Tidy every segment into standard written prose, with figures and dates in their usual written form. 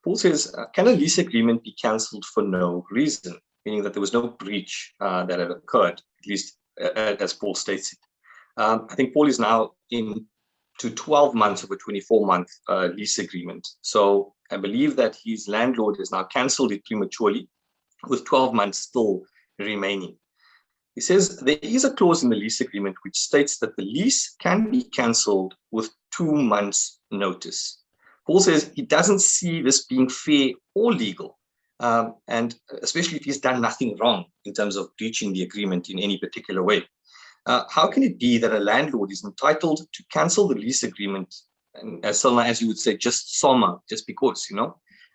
Paul says, can a lease agreement be cancelled for no reason? Meaning that there was no breach that had occurred, at least as Paul states it. I think Paul is now into 12 months of a 24-month lease agreement. So I believe that his landlord has now cancelled it prematurely, with 12 months still remaining. He says there is a clause in the lease agreement which states that the lease can be cancelled with 2 months' notice. Paul says he doesn't see this being fair or legal, and especially if he's done nothing wrong in terms of breaching the agreement in any particular way. How can it be that a landlord is entitled to cancel the lease agreement, and as you would say, just because,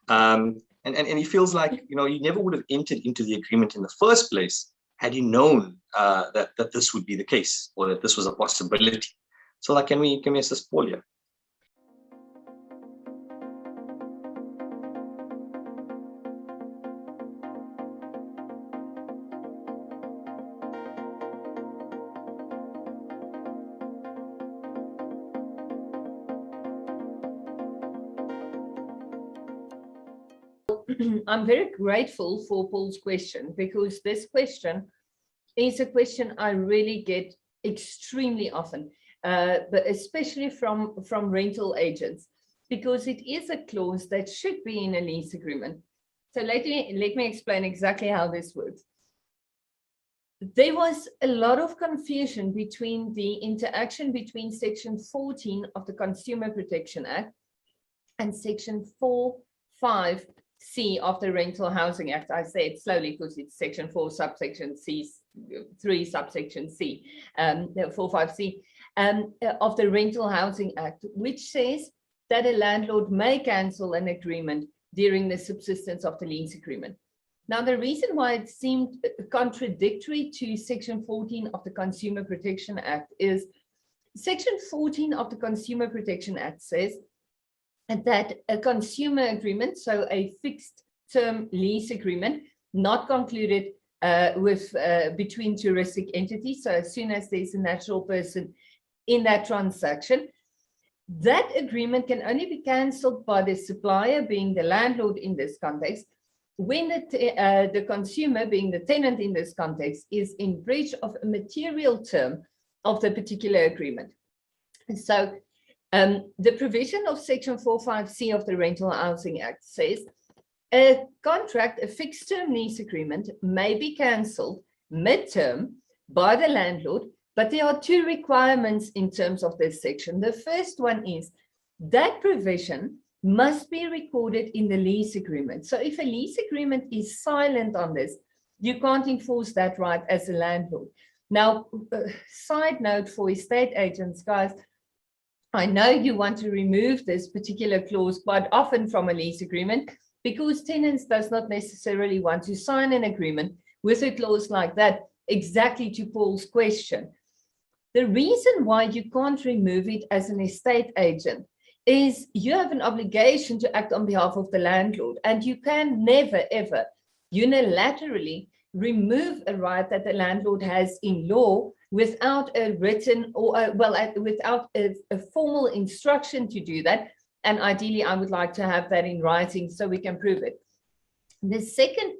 and he feels like, he never would have entered into the agreement in the first place had he known that this would be the case, or that this was a possibility. So, can we assist Paul here? I'm very grateful for Paul's question, because this question is a question I really get extremely often, but especially from rental agents, because it is a clause that should be in a lease agreement. So let me explain exactly how this works. There was a lot of confusion between the interaction between Section 14 of the Consumer Protection Act and Section 4(5)(c) of the Rental Housing Act. I say it slowly because it's Section 4, subsection C, 3, subsection C, 4(5)(c) of the Rental Housing Act, which says that a landlord may cancel an agreement during the subsistence of the lease agreement. Now, the reason why it seemed contradictory to Section 14 of the Consumer Protection Act is Section 14 of the Consumer Protection Act says that a consumer agreement, so a fixed term lease agreement, not concluded between juristic entities, so as soon as there's a natural person in that transaction, that agreement can only be cancelled by the supplier, being the landlord in this context, when the consumer, being the tenant in this context, is in breach of a material term of the particular agreement. And so the provision of Section 4(5)(c) of the Rental Housing Act says a contract, a fixed term lease agreement, may be cancelled mid-term by the landlord, but there are 2 requirements in terms of this section. The first one is that provision must be recorded in the lease agreement. So if a lease agreement is silent on this, you can't enforce that right as a landlord. Now, side note for estate agents, guys, I know you want to remove this particular clause quite often from a lease agreement, because tenants does not necessarily want to sign an agreement with a clause like that, exactly to Paul's question. The reason why you can't remove it as an estate agent is you have an obligation to act on behalf of the landlord, and you can never, ever unilaterally remove a right that the landlord has in law without a written or, without a formal instruction to do that. And ideally, I would like to have that in writing so we can prove it. The second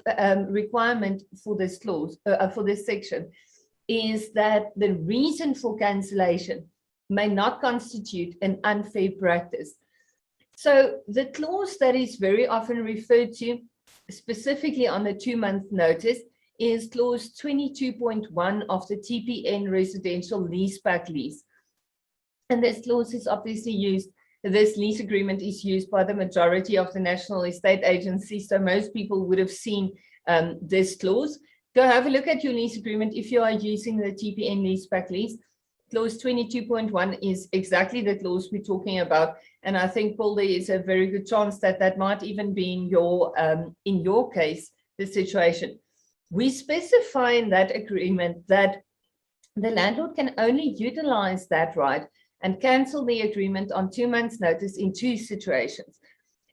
requirement for this clause, for this section, is that the reason for cancellation may not constitute an unfair practice. So the clause that is very often referred to, specifically on the 2-month notice, is clause 22.1 of the TPN residential leaseback lease. And this clause is obviously used, this lease agreement is used by the majority of the national estate agencies, so most people would have seen this clause. Go have a look at your lease agreement if you are using the TPN leaseback lease. Clause 22.1 is exactly the clause we're talking about, and I think, Paul, there is a very good chance that that might even be in your case the situation. We specify in that agreement that the landlord can only utilize that right and cancel the agreement on 2 months' notice in 2 situations: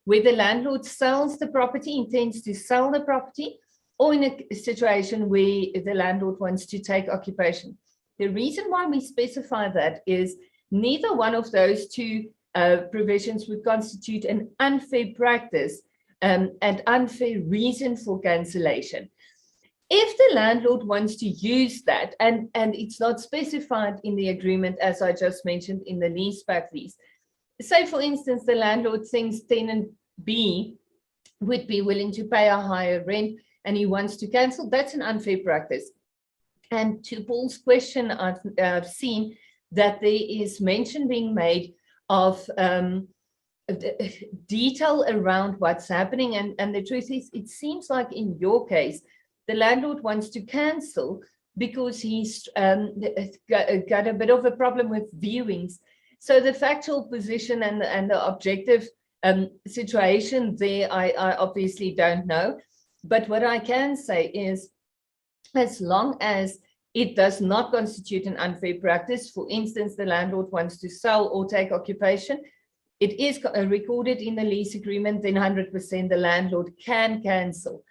where the landlord sells the property, intends to sell the property, or in a situation where the landlord wants to take occupation. The reason why we specify that is neither one of those 2 provisions would constitute an unfair practice and unfair reason for cancellation. If the landlord wants to use that, and it's not specified in the agreement, as I just mentioned in the leaseback lease, say for instance, the landlord thinks tenant B would be willing to pay a higher rent and he wants to cancel, that's an unfair practice. And to Paul's question, I've seen that there is mention being made of detail around what's happening. And the truth is, it seems like in your case, the landlord wants to cancel because he's got a bit of a problem with viewings. So the factual position and the objective situation there, I obviously don't know. But what I can say is, as long as it does not constitute an unfair practice, for instance, the landlord wants to sell or take occupation, it is recorded in the lease agreement, then 100% the landlord can cancel.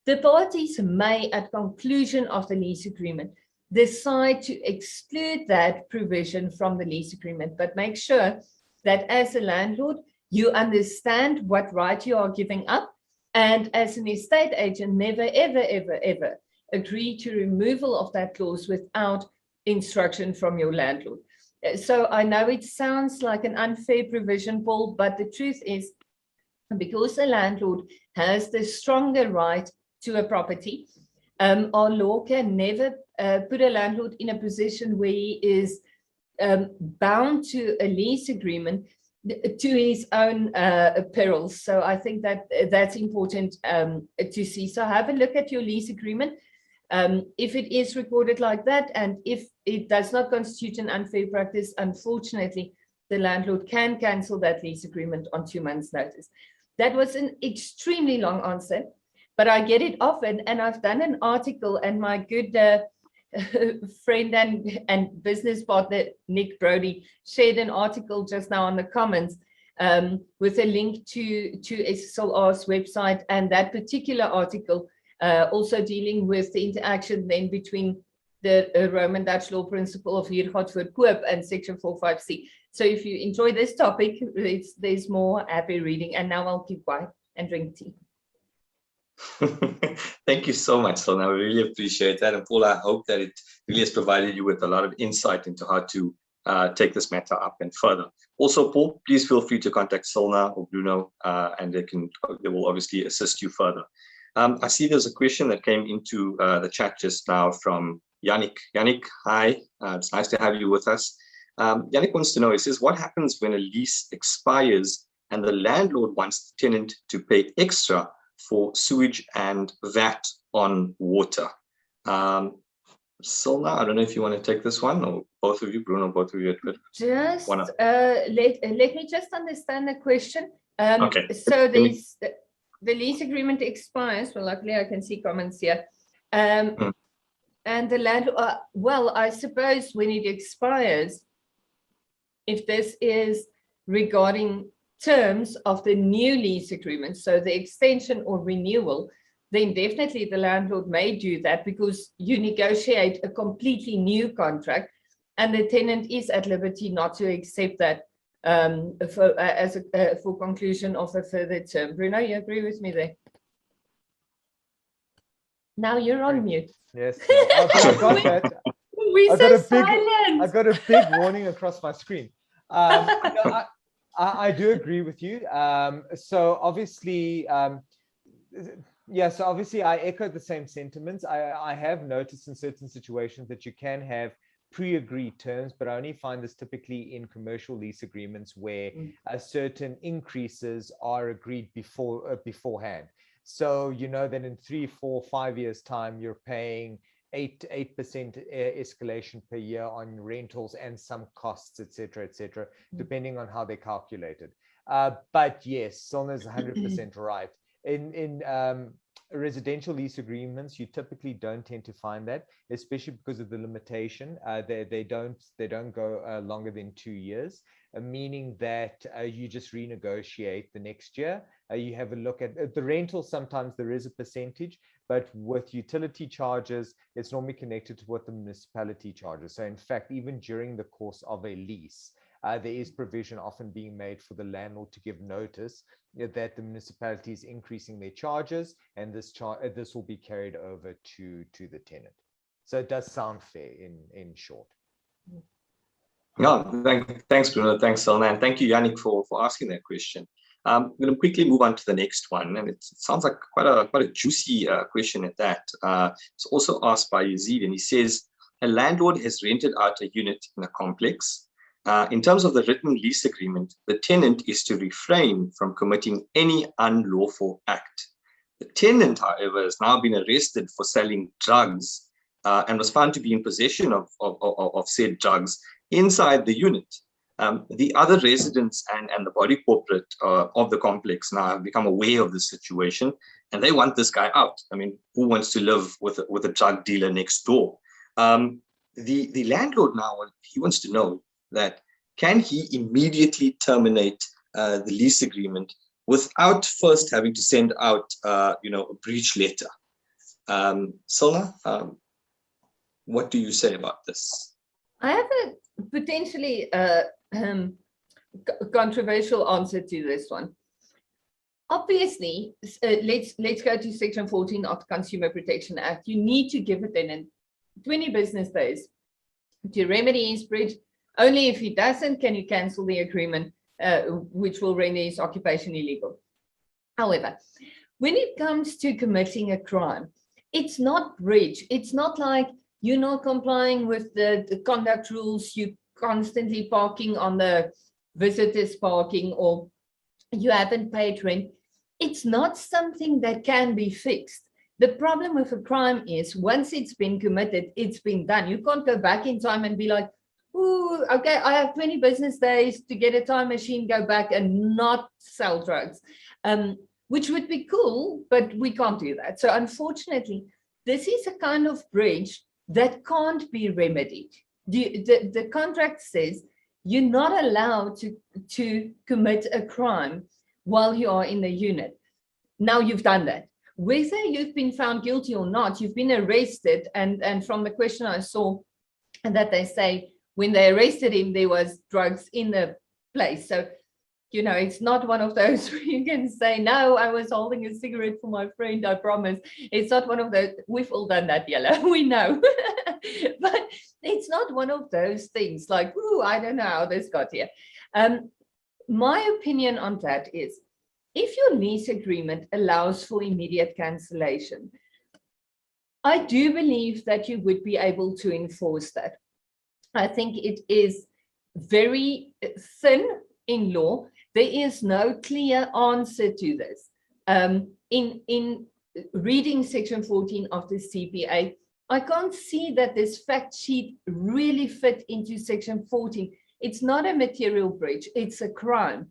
The parties may, at conclusion of the lease agreement, decide to exclude that provision from the lease agreement, but make sure that as a landlord, you understand what right you are giving up, and as an estate agent, never, ever, ever, ever agree to removal of that clause without instruction from your landlord. So I know it sounds like an unfair provision, Paul, but the truth is, because the landlord has the stronger right to a property, our law can never put a landlord in a position where he is bound to a lease agreement to his own peril. So I think that that's important to see. So have a look at your lease agreement. If it is recorded like that, and if it does not constitute an unfair practice, unfortunately, the landlord can cancel that lease agreement on 2 months' notice. That was an extremely long answer, but I get it often, and I've done an article, and my good friend and business partner, Nick Brody, shared an article just now on the comments with a link to SSLR's website, and that particular article also dealing with the interaction then between the Roman Dutch law principle of huur gaat voor koop and section 45C. So if you enjoy this topic, there's more happy reading. And now I'll keep quiet and drink tea. Thank you so much, Selna. I really appreciate that. And Paul, I hope that it really has provided you with a lot of insight into how to take this matter up and further. Also, Paul, please feel free to contact Selna or Bruno, and they will obviously assist you further. I see there's a question that came into the chat just now from Yannick. Yannick, hi. It's nice to have you with us. Yannick wants to know, he says, what happens when a lease expires and the landlord wants the tenant to pay extra for sewage and VAT on water? Selna, I don't know if you want to take this one, or both of you, Bruno, both of you. Just let me just understand the question. Okay. So there's the lease agreement expires. Well, luckily I can see comments here. And the landlord, well, I suppose when it expires, if this is regarding terms of the new lease agreement, so the extension or renewal, then definitely the landlord may do that, because you negotiate a completely new contract and the tenant is at liberty not to accept that for conclusion of a further term. Bruno, you agree with me there? Now you're on mute. Yes, I got that. We're so silent. I got a big warning across my screen. I do agree with you. So obviously, yeah, so obviously I echo the same sentiments. I have noticed in certain situations that you can have pre-agreed terms, but I only find this typically in commercial lease agreements where certain increases are agreed beforehand. So you know that in 3, 4, 5 years time, you're paying 8% escalation per year on rentals and some costs, etc., depending on how they're calculated. But yes, Selna is 100% right. In residential lease agreements, you typically don't tend to find that, especially because of the limitation. They don't go longer than 2 years, meaning that you just renegotiate the next year. You have a look at the rental. Sometimes there is a percentage, but with utility charges, it's normally connected to what the municipality charges. So in fact, even during the course of a lease, there is provision often being made for the landlord to give notice that the municipality is increasing their charges, and this will be carried over to the tenant. So it does sound fair in short. Yeah, thanks, Bruno. Thanks, Selma. And thank you, Yannick, for asking that question. I'm going to quickly move on to the next one. And it sounds like quite a juicy question at that. It's also asked by Yazid, and he says, a landlord has rented out a unit in a complex. In terms of the written lease agreement, the tenant is to refrain from committing any unlawful act. The tenant, however, has now been arrested for selling drugs and was found to be in possession of said drugs inside the unit. The other residents and the body corporate of the complex now have become aware of the situation, and they want this guy out. I mean, who wants to live with a drug dealer next door? The landlord now, he wants to know that can he immediately terminate the lease agreement without first having to send out a breach letter? Silna, what do you say about this? I have a potentially controversial answer to this one. Obviously, let's go to Section 14 of the Consumer Protection Act. You need to give a tenant 20 business days to remedy his breach. Only if he doesn't can you cancel the agreement, which will render his occupation illegal. However, when it comes to committing a crime, it's not breach. It's not like you're not complying with the conduct rules, you constantly parking on the visitors parking, or you haven't paid rent. It's not something that can be fixed. The problem with a crime is once it's been committed, it's been done. You can't go back in time and be like, ooh, okay, I have 20 business days to get a time machine, go back and not sell drugs, which would be cool, but we can't do that. So unfortunately, this is a kind of breach that can't be remedied. The contract says you're not allowed to commit a crime while you are in the unit. Now you've done that. Whether you've been found guilty or not, you've been arrested. And from the question I saw, that they say when they arrested him, there was drugs in the place. So, it's not one of those where you can say, no, I was holding a cigarette for my friend, I promise. It's not one of those. We've all done that, Yella, we know. But it's not one of those things like, ooh, I don't know how this got here. My opinion on that is, if your lease agreement allows for immediate cancellation, I do believe that you would be able to enforce that. I think it is very thin in law. There is no clear answer to this. In reading Section 14 of the CPA, I can't see that this fact sheet really fit into Section 14. It's not a material breach, it's a crime.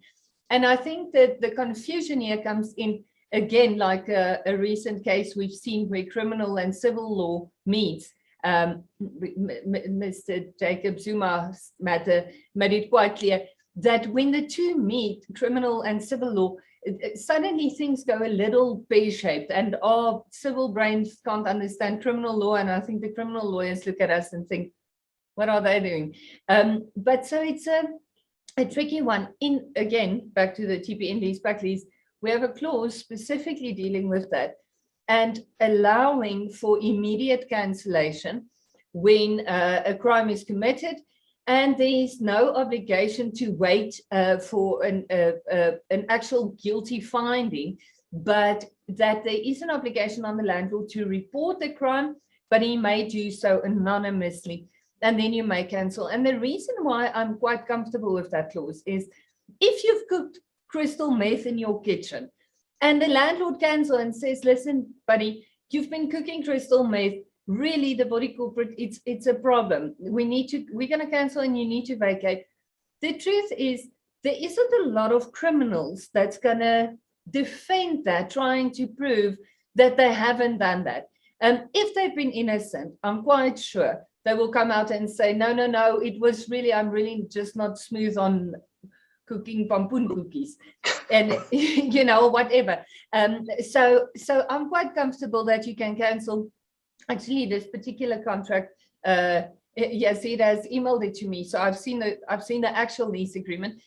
And I think that the confusion here comes in, again, like a recent case we've seen where criminal and civil law meets. Mr. Jacob Zuma's matter made it quite clear that when the two meet, criminal and civil law, suddenly things go a little pear-shaped, and our civil brains can't understand criminal law, and I think the criminal lawyers look at us and think, what are they doing? But so it's a tricky one. Again, back to the TPN lease, back lease, we have a clause specifically dealing with that and allowing for immediate cancellation when a crime is committed, and there is no obligation to wait for an actual guilty finding, but that there is an obligation on the landlord to report the crime, but he may do so anonymously, and then you may cancel. And the reason why I'm quite comfortable with that clause is if you've cooked crystal meth in your kitchen and the landlord cancels and says, listen, buddy, you've been cooking crystal meth, really the body corporate, it's a problem. We're going to cancel and you need to vacate. The truth is there isn't a lot of criminals that's going to defend that, trying to prove that they haven't done that. If they've been innocent, I'm quite sure they will come out and say, no, it was really, I'm really just not smooth on cooking pompoen cookies and, whatever. So I'm quite comfortable that you can cancel. Actually, this particular contract Yes, it has emailed it to me. So I've seen the actual lease agreement,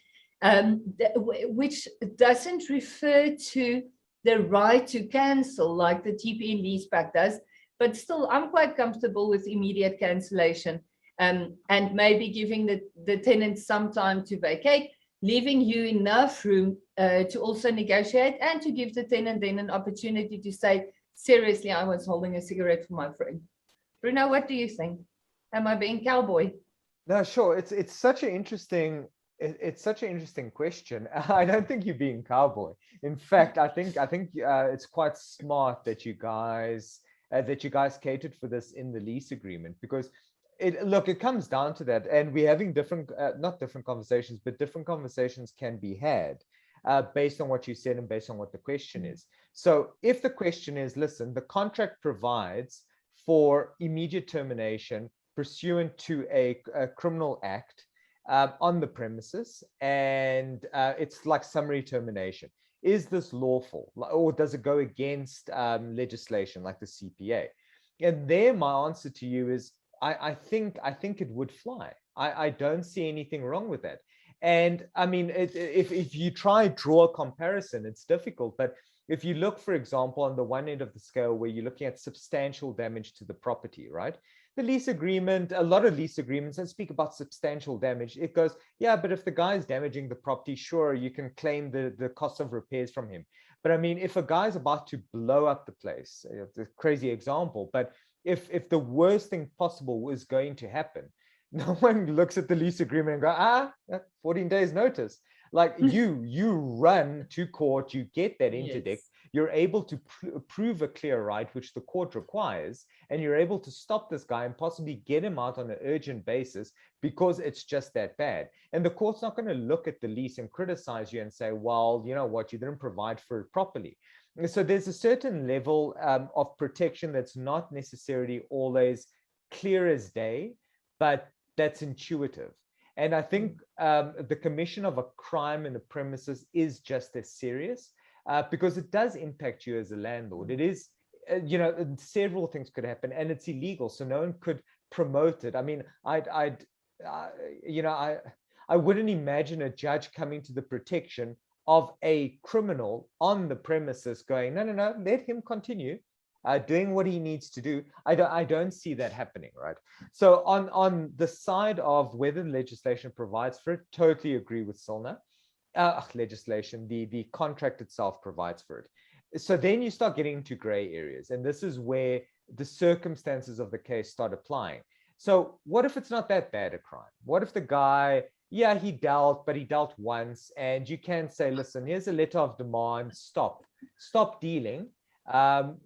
which doesn't refer to the right to cancel like the TPE leaseback does, but still I'm quite comfortable with immediate cancellation, and maybe giving the tenants some time to vacate, leaving you enough room to also negotiate and to give the tenant then an opportunity to say, seriously, I was holding a cigarette for my friend. Bruno, what do you think? Am I being cowboy? No, sure. It's such an interesting question. I don't think you're being cowboy. In fact, I think it's quite smart that you guys catered for this in the lease agreement, because it comes down to that, and we're having not different conversations, but different conversations can be had based on what you said and based on what the question is. So if the question is, listen, the contract provides for immediate termination pursuant to a criminal act on the premises, and it's like summary termination. Is this lawful, or does it go against legislation like the CPA? And there, my answer to you is, I think it would fly. I don't see anything wrong with that. And I mean, if you try to draw a comparison, it's difficult. But if you look, for example, on the one end of the scale where you're looking at substantial damage to the property, right? The lease agreement, a lot of lease agreements that speak about substantial damage, it goes, yeah, but if the guy is damaging the property, sure, you can claim the cost of repairs from him. But I mean, if a guy's about to blow up the place, it's a crazy example, but if the worst thing possible was going to happen, no one looks at the lease agreement and go, 14 days notice. Like you run to court, you get that interdict, yes. You're able to prove a clear right, which the court requires, and you're able to stop this guy and possibly get him out on an urgent basis because it's just that bad. And the court's not going to look at the lease and criticize you and say, well, you know what, you didn't provide for it properly. So there's a certain level of protection that's not necessarily always clear as day, but that's intuitive. And I think the commission of a crime in a premises is just as serious because it does impact you as a landlord. It is, several things could happen, and it's illegal, so no one could promote it. I mean, I wouldn't imagine a judge coming to the protection of a criminal on the premises going, no, let him continue doing what he needs to do. I don't see that happening, right? So on the side of whether the legislation provides for it, totally agree with Silna. Legislation, the contract itself provides for it. So then you start getting into gray areas, and this is where the circumstances of the case start applying. So what if it's not that bad a crime? What if the guy, yeah, he dealt, but he dealt once, and you can say, listen, here's a letter of demand, stop dealing. And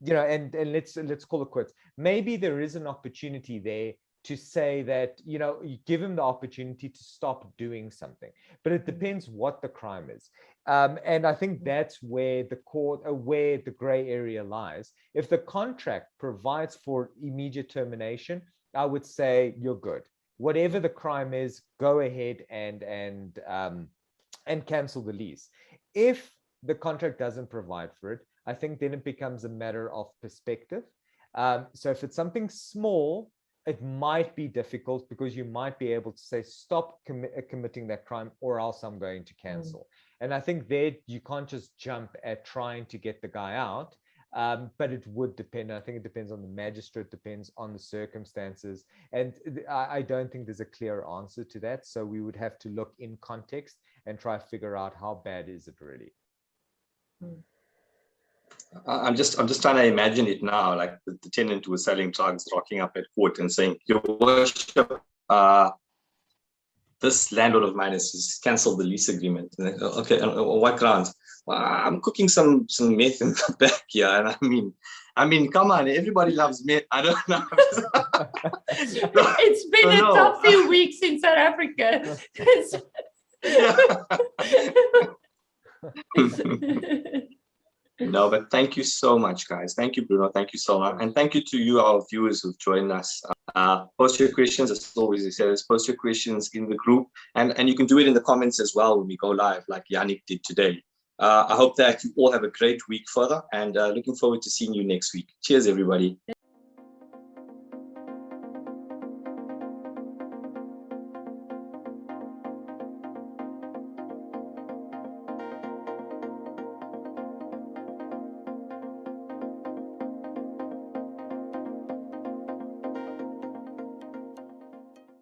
let's call it quits. Maybe there is an opportunity there to say that, you give him the opportunity to stop doing something, but it depends what the crime is. And I think that's where where the gray area lies. If the contract provides for immediate termination, I would say you're good. Whatever the crime is, go ahead and cancel the lease. If the contract doesn't provide for it, I think then it becomes a matter of perspective. So if it's something small, it might be difficult because you might be able to say, stop committing that crime or else I'm going to cancel. And I think there you can't just jump at trying to get the guy out, but it would depend. I think it depends on the magistrate, depends on the circumstances. And I don't think there's a clear answer to that. So we would have to look in context and try to figure out how bad is it really. I'm just trying to imagine it now, like the tenant who was selling drugs rocking up at court and saying, Your Worship, this landlord of mine has cancelled the lease agreement. Okay, on what grounds? Well, I'm cooking some meth in the back here, and I mean, come on, everybody loves meth. I don't know. It's been a tough few weeks in South Africa. No, but thank you so much, guys. Thank you, Bruno. Thank you, Solna. And thank you to you, our viewers who've joined us. Post your questions, as always, post your questions in the group. And you can do it in the comments as well when we go live, like Yannick did today. I hope that you all have a great week further, and looking forward to seeing you next week. Cheers, everybody.